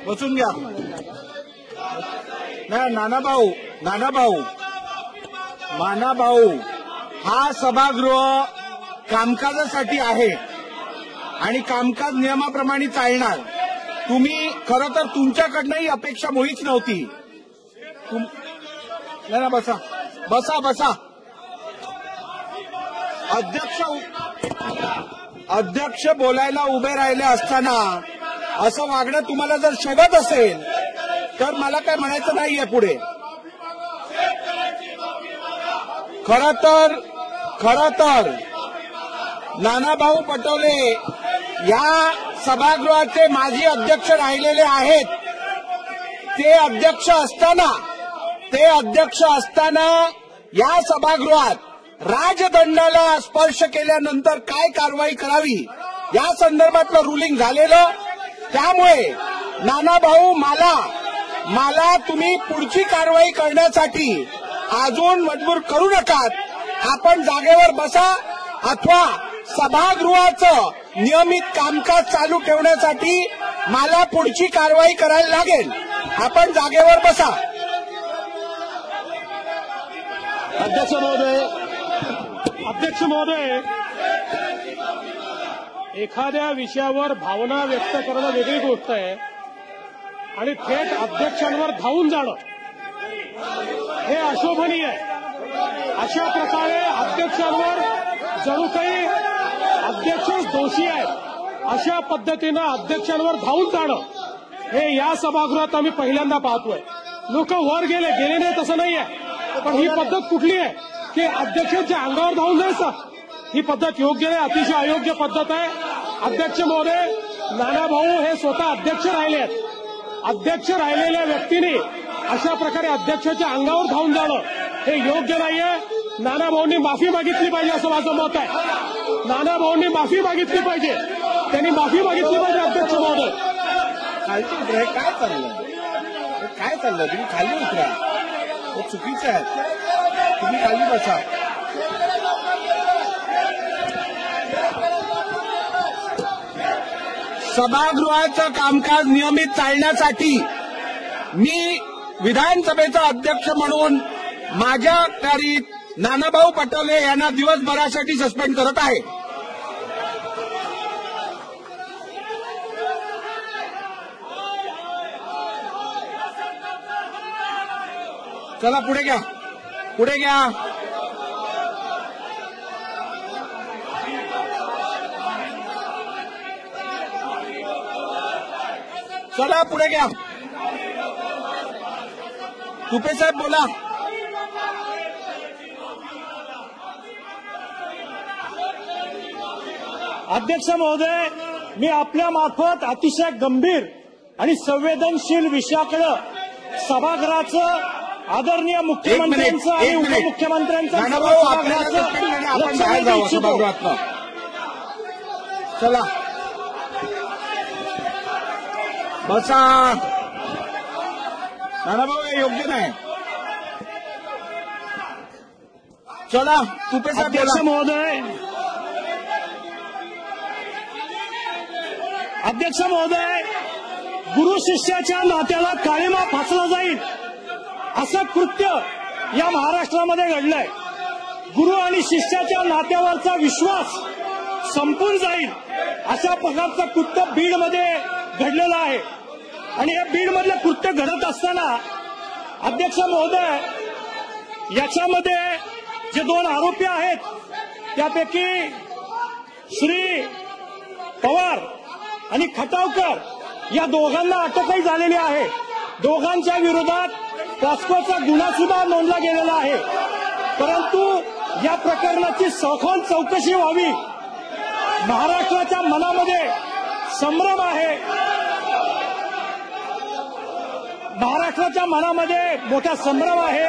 बसून घ्या. नाही नानाभाऊ हा सभागृह कामकाजासाठी आहे आणि कामकाज नियमाप्रमाणे चालणार. तुम्ही खरं तर तुमच्याकडनंही अपेक्षा मुळीच नव्हती. नाही बसा बसा बसा. अध्यक्ष बोलायला उभे राहिले असताना असं वागणं तुम्हाला जर शोभत असेल तर मला काय म्हणायचं नाहीये पुढे. खरं तर नानाभाऊ पटोले या सभागृहाचे माजी अध्यक्ष राहिलेले आहेत. ते अध्यक्ष असताना या सभागृहात राजदंडाला स्पर्श केल्यानंतर काय कारवाई करावी या संदर्भातलं रुलिंग झालेलं. त्यामुळे नानाभाऊ मला तुम्ही पुढची कारवाई करण्यासाठी अजून मजबूर करू नका. आपण जागेवर बसा अथवा सभागृहाचं नियमित कामकाज चालू ठेवण्यासाठी मला पुढची कारवाई करायला लागेल. आपण जागेवर बसा. अध्यक्ष महोदय, एखाद्या विषयावर भावना व्यक्त करणं वेगळी गोष्ट आहे आणि थेट अध्यक्षांवर धावून जाणं हे अशोभनीय आहे. अशा प्रकारे अध्यक्षांवर जणू काही अध्यक्षच दोषी आहेत अशा पद्धतीनं अध्यक्षांवर धावून जाणं हे या सभागृहात आम्ही पहिल्यांदा पाहतोय. लोक वर गेले नाही तसं नाहीये, पण ही पद्धत कुठली आहे की अध्यक्षांच्या अंगावर धावून जायचं? ही पद्धत योग्य नाही, अतिशय अयोग्य पद्धत आहे. अध्यक्ष महोदय, नानाभाऊ हे स्वतः अध्यक्ष राहिले आहेत. अध्यक्ष राहिलेल्या व्यक्तीने अशा प्रकारे अध्यक्षाच्या अंगावर धावून जाणं हे योग्य नाहीये. नानाभाऊंनी माफी मागितली पाहिजे असं माझं मत आहे. नानाभाऊंनी माफी मागितली पाहिजे, त्यांनी माफी मागितली पाहिजे. अध्यक्ष महोदय, खालची उतरा. काय चाललं तुम्ही खाली उतरा. हे चुकीचं आहे. तुम्ही खाली बसा. सभागृहाचं कामकाज नियमित चालण्यासाठी मी विधानसभेचा अध्यक्ष म्हणून माझ्या अखत्यारीत नानाभाऊ पटोले यांना दिवसभरासाठी सस्पेंड करत आहे. चला पुढे घ्या. चला पुढे घ्या. तुपे साहेब बोला. अध्यक्ष महोदय, मी आपल्या मार्फत अतिशय गंभीर आणि संवेदनशील विषयाकडे सभागृहाचं आदरणीय मुख्यमंत्र्यांचं आणि उपमुख्यमंत्र्यांचं चला बसा. नानाभाऊ हे योग्य नाही. चला तुपे साहेब. अध्यक्ष महोदय, गुरु शिष्याच्या नात्याला काळिमा फासला जाईल असं कृत्य या महाराष्ट्रामध्ये घडलंय. गुरु आणि शिष्याच्या नात्यावरचा विश्वास संपून जाईल अशा प्रकारचं कृत्य बीडमध्ये घडलेलं आहे. आणि या बीडमधलं कृत्य घडत असताना अध्यक्ष महोदय, याच्यामध्ये जे 2 आरोपी आहेत त्यापैकी श्री पवार आणि खटावकर या दोघांना अटकही झालेली आहे. दोघांच्या विरोधात पॉस्कोचा गुन्हा सुद्धा नोंदला गेलेला आहे. परंतु या प्रकरणाची सखोल चौकशी व्हावी. महाराष्ट्राच्या मनामध्ये संभ्रम आहे. महाराष्ट्राच्या मनामध्ये मोठा संभ्रम आहे.